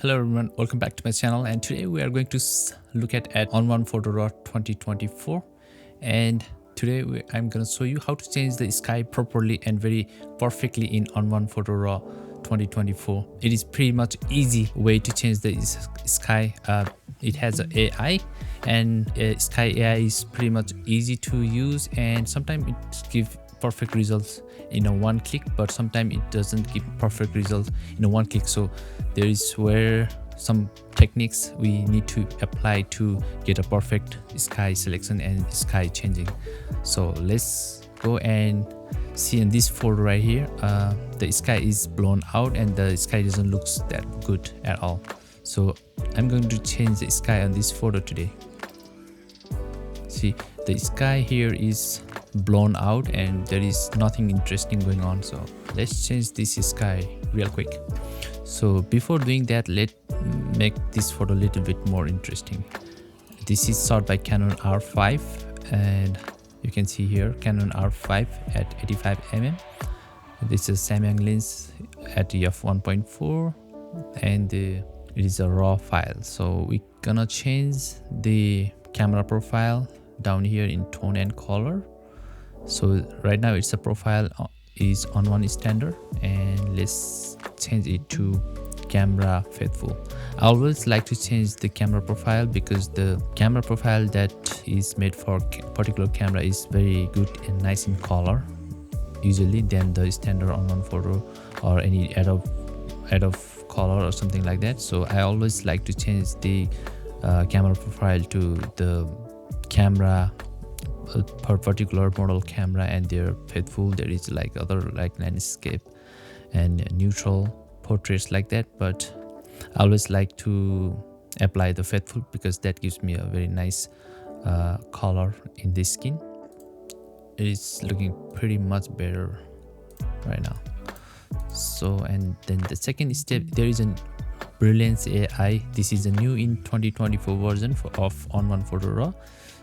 Hello everyone, welcome back to my channel, and today we are going to look at ON1 Photo Raw 2024. And today I'm going to show you how to change the sky properly and very perfectly in ON1 Photo Raw 2024. It is pretty much easy way to change the sky. It has an AI, and sky AI is pretty much easy to use, and sometimes it gives perfect results in a one click, but sometimes it doesn't give perfect results in a one click. So there is where some techniques we need to apply to get a perfect sky selection and sky changing. So let's go and see in this photo right here. The sky is blown out and the sky doesn't look that good at all. So I'm going to change the sky on this photo today. See, the sky here is blown out and there is nothing interesting going on. So let's change this sky real quick. So before doing that, let's make this photo a little bit more interesting. This is shot by Canon R5, and you can see here Canon R5 at 85mm. This is Samyang lens at f1.4, and it is a raw file. So we're gonna change the camera profile down here in tone and color. So right now it's a profile is ON1 standard, and let's change it to camera faithful. I always like to change the camera profile because the camera profile that is made for particular camera is very good and nice in color usually than the standard ON1 photo or any Adobe color or something like that. So I always like to change the camera profile to the camera per particular model camera, and they're faithful. There is like other like landscape and neutral portraits like that, but I always like to apply the faithful because that gives me a very nice color in this skin. It is looking pretty much better right now. So, and then the second step, there is a Brilliance AI. This is a new in 2024 version of ON1 Photo Raw.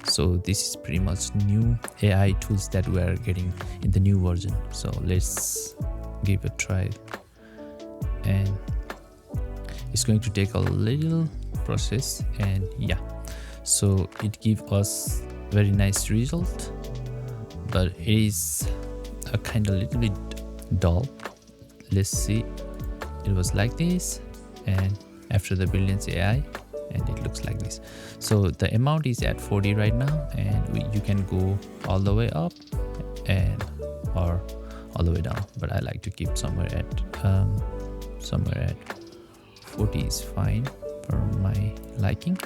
So this is pretty much new AI tools that we are getting in the new version. So let's give it a try, and it's going to take a little process, and yeah, so it gives us very nice result, but it is a kind of little bit dull. Let's see, it was like this, and after the Brilliance AI, and it looks like this. So the amount is at 40 right now, and you can go all the way up and or all the way down, but I like to keep somewhere at 40 is fine for my liking.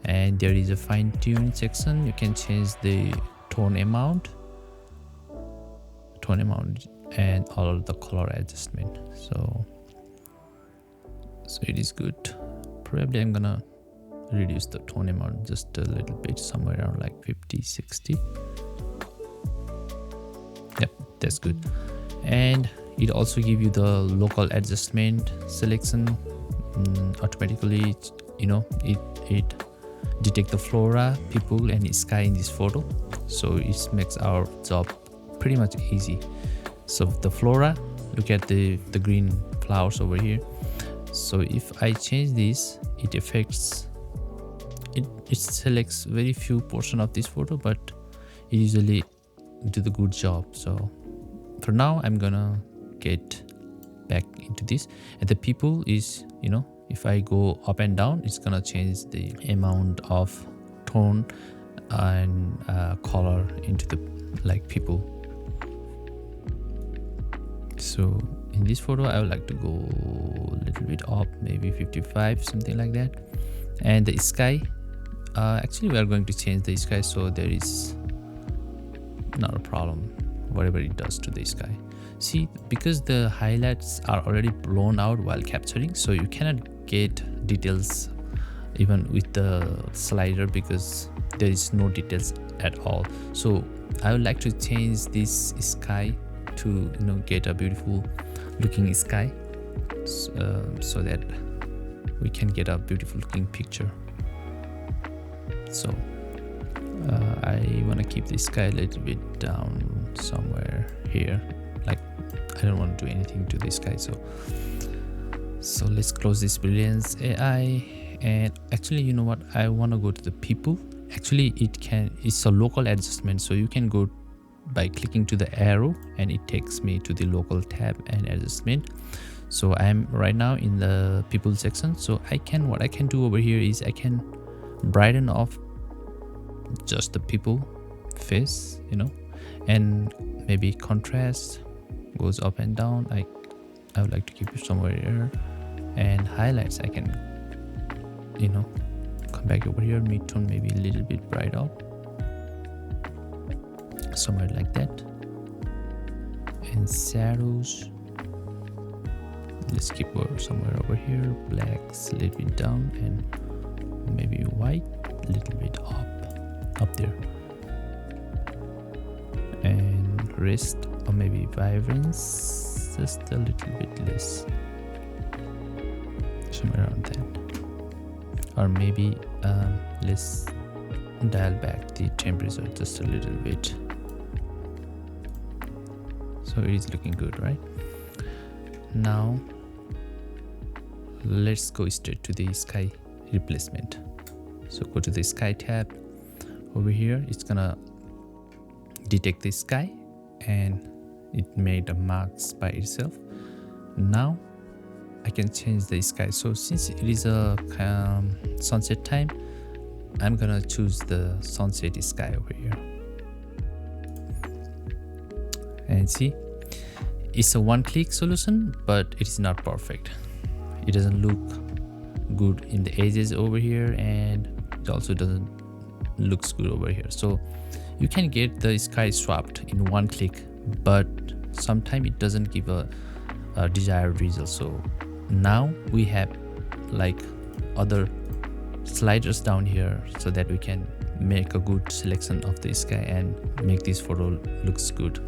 And there is a fine tune section. You can change the tone amount and all of the color adjustment. So it is good. Probably I'm gonna reduce the tone amount just a little bit, somewhere around like 50-60. Yep, that's good. And it also give you the local adjustment selection automatically. You know, it detect the flora, people and sky in this photo, so it makes our job pretty much easy. So the flora, look at the green flowers over here. So if I change this, it affects it selects very few portion of this photo, but it usually do the good job. So for now I'm gonna get back into this, and the people is, you know, if I go up and down, it's gonna change the amount of tone and color into the like people. So in this photo I would like to go a little bit up, maybe 55, something like that. And the sky, actually we are going to change the sky, so there is not a problem whatever it does to the sky. See, because the highlights are already blown out while capturing, so you cannot get details even with the slider because there is no details at all. So I would like to change this sky to, you know, get a beautiful looking sky, so that we can get a beautiful looking picture. So I want to keep the sky a little bit down somewhere here. Like, I don't want to do anything to this sky, so So let's close this Brilliance AI. And actually, you know what, I want to go to the people. Actually, it's a local adjustment, so you can go by clicking to the arrow and it takes me to the local tab and adjustment. So I'm right now in the people section, so what I can do over here is I can brighten off just the people face, you know, and maybe contrast goes up and down. I would like to keep it somewhere here, and highlights I can, you know, come back over here, mid-tone maybe a little bit bright out, somewhere like that. And shadows, let's keep somewhere over here, blacks a little bit down, and maybe white a little bit up there, and rest, or maybe vibrance just a little bit less, somewhere around that. Or maybe let's dial back the temperature just a little bit, so it is looking good. Right now, let's go straight to the sky replacement. So go to the sky tab. Over here it's gonna detect the sky and it made the marks by itself. Now I can change the sky. So since it is a sunset time, I'm gonna choose the sunset sky over here. And see, it's a one-click solution, but it is not perfect. It doesn't look good in the edges over here, and it also doesn't looks good over here. So you can get the sky swapped in one click, but sometimes it doesn't give a desired result. So now we have like other sliders down here so that we can make a good selection of the sky and make this photo looks good.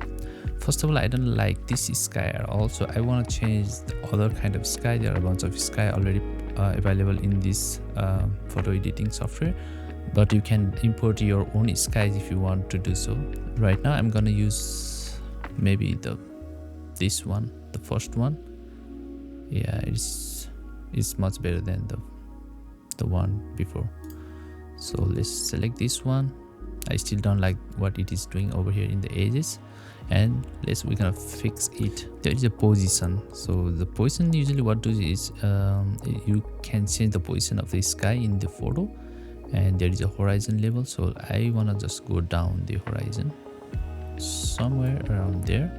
First of all, I don't like this sky at all, so I want to change the other kind of sky. There are a bunch of sky already available in this photo editing software, but you can import your own skies if you want to do so. Right now I'm gonna use maybe this one, the first one. Yeah, it's much better than the one before. So let's select this one. I still don't like what it is doing over here in the edges, and we're gonna fix it. There is a position. So the position, usually what does is you can change the position of the sky in the photo, and there is a horizon level. So I wanna just go down the horizon somewhere around there,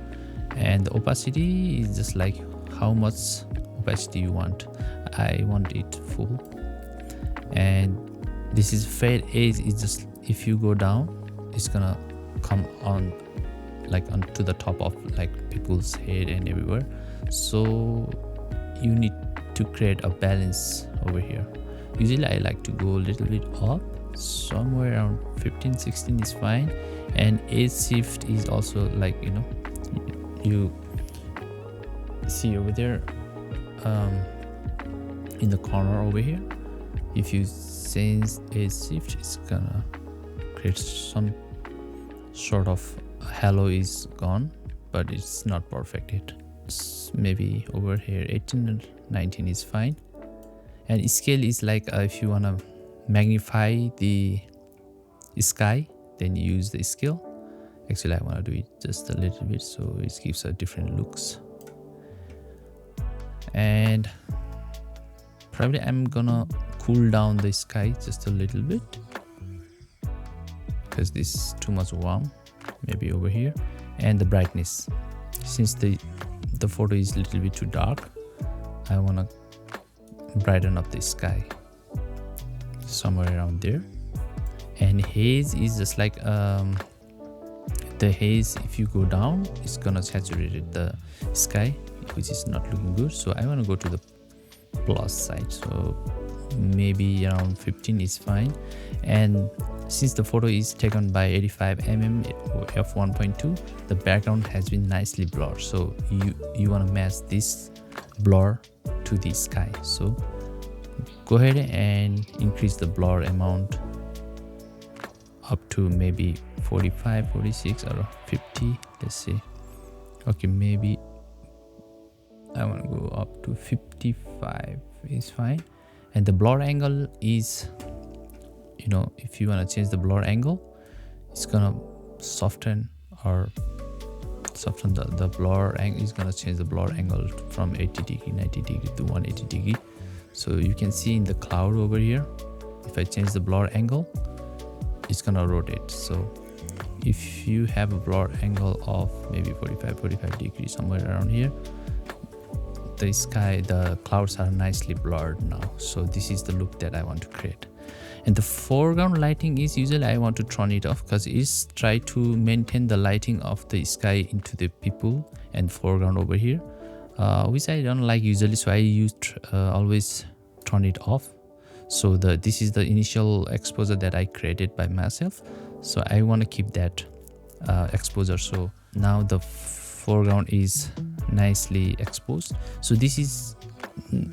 and the opacity is just like how much opacity you want. I want it full, and this is fade edge. Is just if you go down, it's gonna come on like onto the top of like people's head and everywhere. So you need to create a balance over here. Usually I like to go a little bit up, somewhere around 15-16 is fine. And edge shift is also like, you know, you see over there in the corner over here, if you change edge shift, it's gonna create some sort of halo is gone, but it's not perfect yet. Maybe over here 18 and 19 is fine. And scale is like if you want to magnify the sky, then you use the scale. Actually I want to do it just a little bit so it gives a different looks. And probably I'm gonna cool down the sky just a little bit because this is too much warm. Maybe over here. And the brightness, since the photo is a little bit too dark, I want to brighten up the sky somewhere around there. And haze is just like the haze, if you go down, it's gonna saturate the sky, which is not looking good. So I want to go to the plus side, so maybe around 15 is fine. And since the photo is taken by 85mm f1.2, the background has been nicely blurred, so you want to match this blur to the sky. So go ahead and increase the blur amount up to maybe 45, 46 or 50. Let's see. Okay, maybe I want to go up to 55 is fine. And the blur angle is, you know, if you want to change the blur angle, it's gonna soften the blur angle. Is gonna change the blur angle from 80 degree, 90 degree to 180 degree. So you can see in the cloud over here, if I change the blur angle, it's gonna rotate. So if you have a blur angle of maybe 45 degrees, somewhere around here, the clouds are nicely blurred now. So this is the look that I want to create. And the foreground lighting is usually I want to turn it off, because it's try to maintain the lighting of the sky into the people and foreground over here, which I don't like usually. So I always turn it off. So this is the initial exposure that I created by myself. So I want to keep that exposure. So now the foreground is nicely exposed. So this is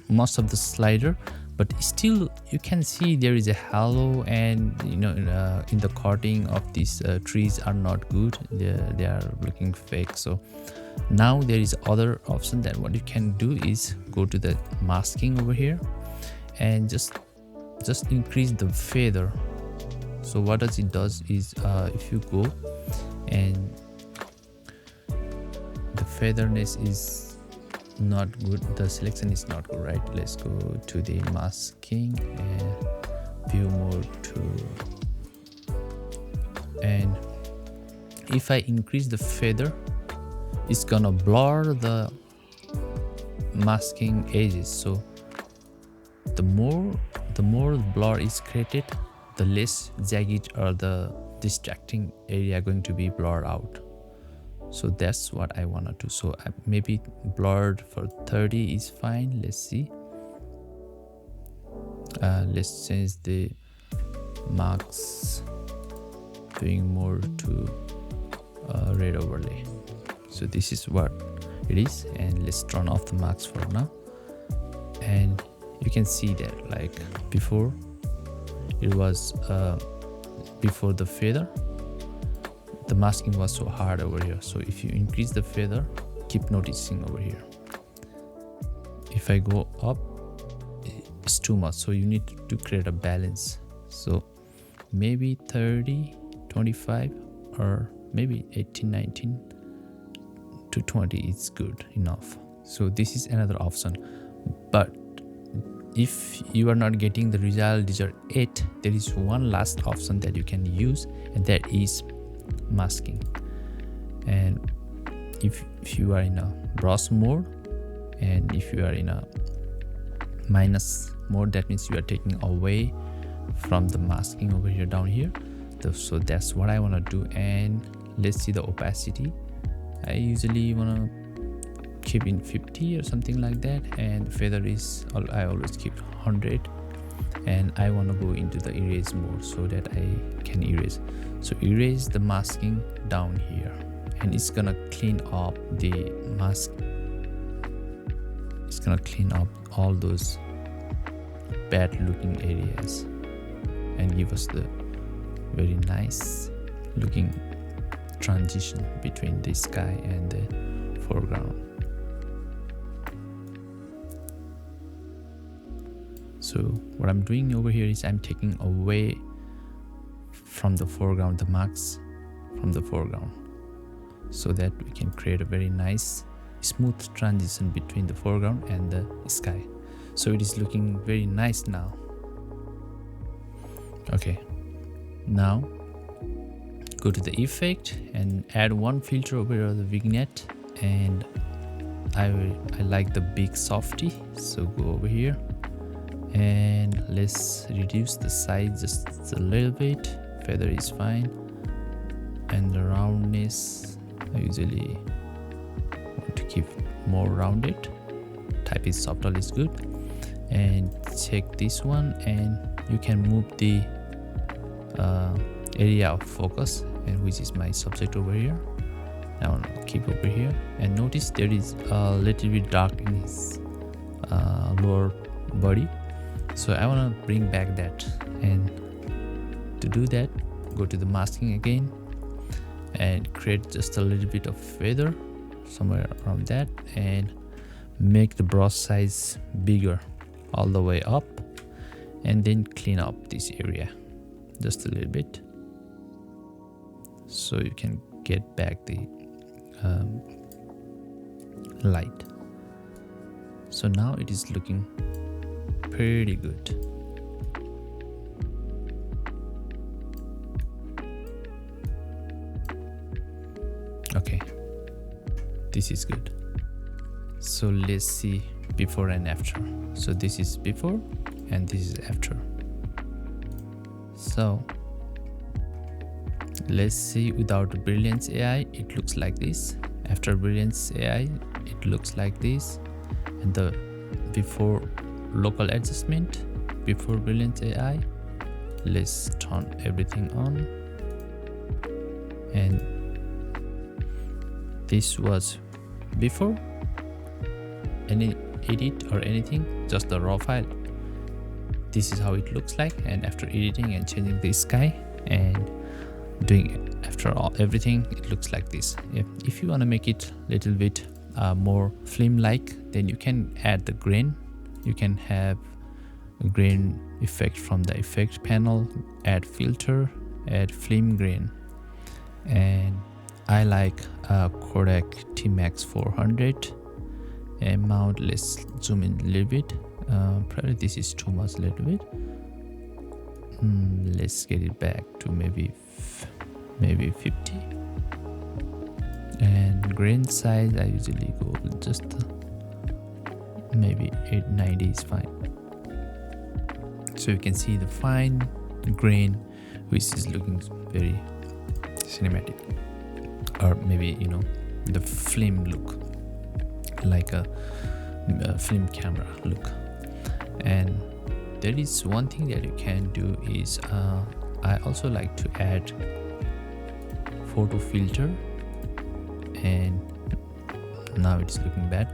most of the slider, but still you can see there is a halo, and you know, in the cutting of these trees are not good. They are looking fake. So now there is other option that what you can do is go to the masking over here and just increase the feather. So what it does is if you go, and the featherness is not good, the selection is not good, right? Let's go to the masking and view mode to, and if I increase the feather, it's gonna blur the masking edges. So the more blur is created, the less jagged or the distracting area going to be blurred out. So that's what I want to do. So maybe blurred for 30 is fine. Let's see. Let's change the marks, doing more to red overlay. So this is what it is, and let's turn off the marks for now. And you can see that like before, it was before the feather, the masking was so hard over here. So if you increase the feather, keep noticing over here. If I go up, it's too much. So you need to create a balance. So maybe 30, 25, or maybe 18, 19 to 20 is good enough. So this is another option. But if you are not getting the result desired yet, there is one last option that you can use, and that is masking. And if you are in a brush mode, and if you are in a minus mode, that means you are taking away from the masking over here down here. So that's what I want to do. And let's see the opacity. I usually want to keep in 50 or something like that, and feather is I always keep 100, and I want to go into the erase mode so that I can erase. So erase the masking down here, and it's gonna clean up the mask. It's gonna clean up all those bad looking areas and give us the very nice looking transition between the sky and the foreground. So what I'm doing over here is I'm taking away from the foreground the marks from the foreground, so that we can create a very nice smooth transition between the foreground and the sky. So it is looking very nice now. Okay, now go to the effect and add one filter over here, the vignette, and I like the big softy. So go over here and let's reduce the size just a little bit. Feather is fine, and the roundness I usually want to keep more rounded. Type is subtle is good, and check this one, and you can move the area of focus, and which is my subject over here. Now I'll keep over here, and notice there is a little bit dark in his lower body. So I want to bring back that, and to do that, go to the masking again and create just a little bit of feather somewhere around that, and make the brush size bigger all the way up, and then clean up this area just a little bit so you can get back the light. So now it is looking pretty good. Okay, this is good. So let's see before and after. So this is before and this is after. So let's see without Brilliance AI, it looks like this. After Brilliance AI, it looks like this. And the before local adjustment, before Brilliance AI, let's turn everything on. And this was before any edit or anything, just the raw file. This is how it looks like, and after editing and changing the sky and doing after all everything, it looks like this. If you want to make it a little bit more film like, then you can add the grain. You can have a grain effect from the effect panel, add filter, add film grain. And I like Kodak T-Max 400 amount. Let's zoom in a little bit. Probably this is too much a little bit. Let's get it back to maybe 50. And grain size, I usually go just maybe 890 is fine. So you can see the fine grain, which is looking very cinematic, or maybe the film look, like a film camera look. And there is one thing that you can do is I also like to add photo filter, and now it's looking bad,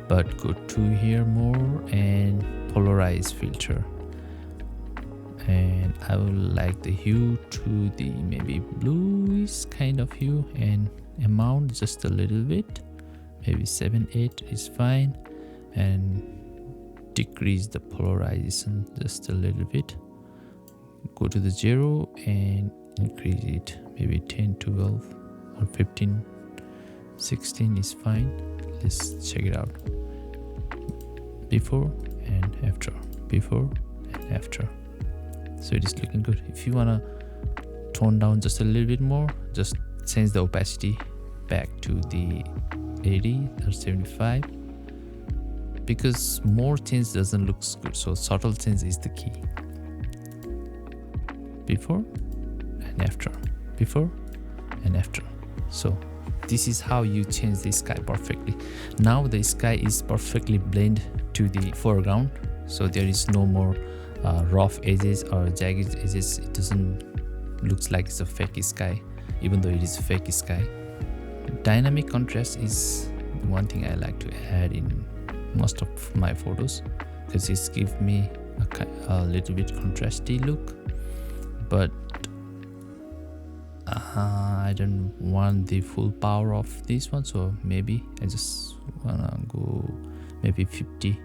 but go to here more and polarize filter, and I would like the hue to the maybe bluish kind of hue, and amount just a little bit, maybe 7-8 is fine, and decrease the polarization just a little bit. Go to the 0 and increase it, maybe 10, 12 or 15, 16 is fine. Let's check it out. Before and after, before and after. So it is looking good. If you wanna tone down just a little bit more, just change the opacity back to the 80 or 75, because more change doesn't look good. So subtle change is the key. Before and after, before and after. So this is how you change the sky perfectly. Now the sky is perfectly blended to the foreground, so there is no more rough edges or jagged edges. It doesn't looks like it's a fake sky, even though it is a fake sky. Dynamic contrast is one thing I like to add in most of my photos, because it gives me a little bit contrasty look, but I don't want the full power of this one, so maybe I just wanna go maybe 50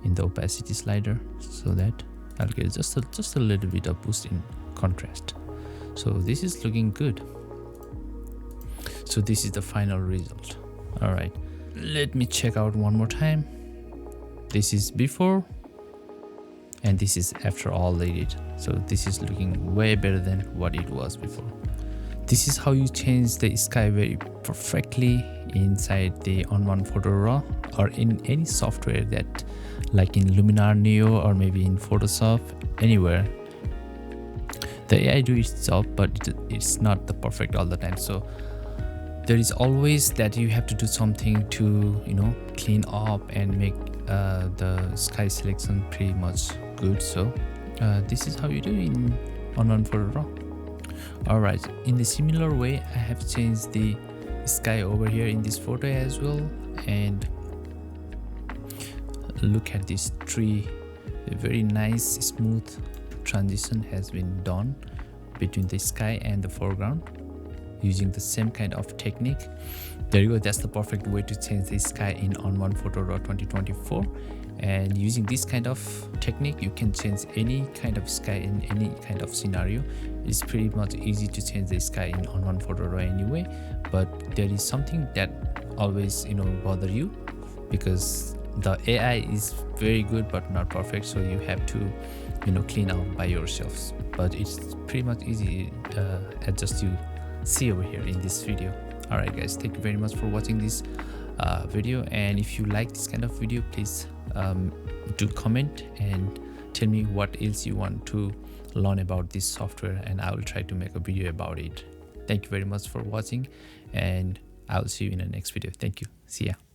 in the opacity slider, so that I'll get just a little bit of boost in contrast. So this is looking good. So this is the final result. All right, let me check out one more time. This is before and this is after all the edit. So this is looking way better than what it was before. This is how you change the sky very perfectly inside the ON1 Photo Raw, or in any software that, like in Luminar Neo or maybe in Photoshop, anywhere. The AI do its job, but it's not the perfect all the time. So there is always that you have to do something to clean up and make the sky selection pretty much good. So this is how you do in ON1 Photo Raw. Alright, in the similar way, I have changed the sky over here in this photo as well, and look at this tree. A very nice smooth transition has been done between the sky and the foreground. using the same kind of technique. There you go. That's the perfect way to change the sky in ON1 Photo Raw 2024. And using this kind of technique, you can change any kind of sky in any kind of scenario. It's pretty much easy to change the sky in ON1 Photo Raw anyway, but there is something that always bother you, because the AI is very good but not perfect, so you have to clean out by yourselves. But it's pretty much easy, as just you see over here in this video. Alright guys, thank you very much for watching this video, and if you like this kind of video, please do comment and tell me what else you want to learn about this software, and I will try to make a video about it. Thank you very much for watching, and I will see you in the next video. Thank you. See ya.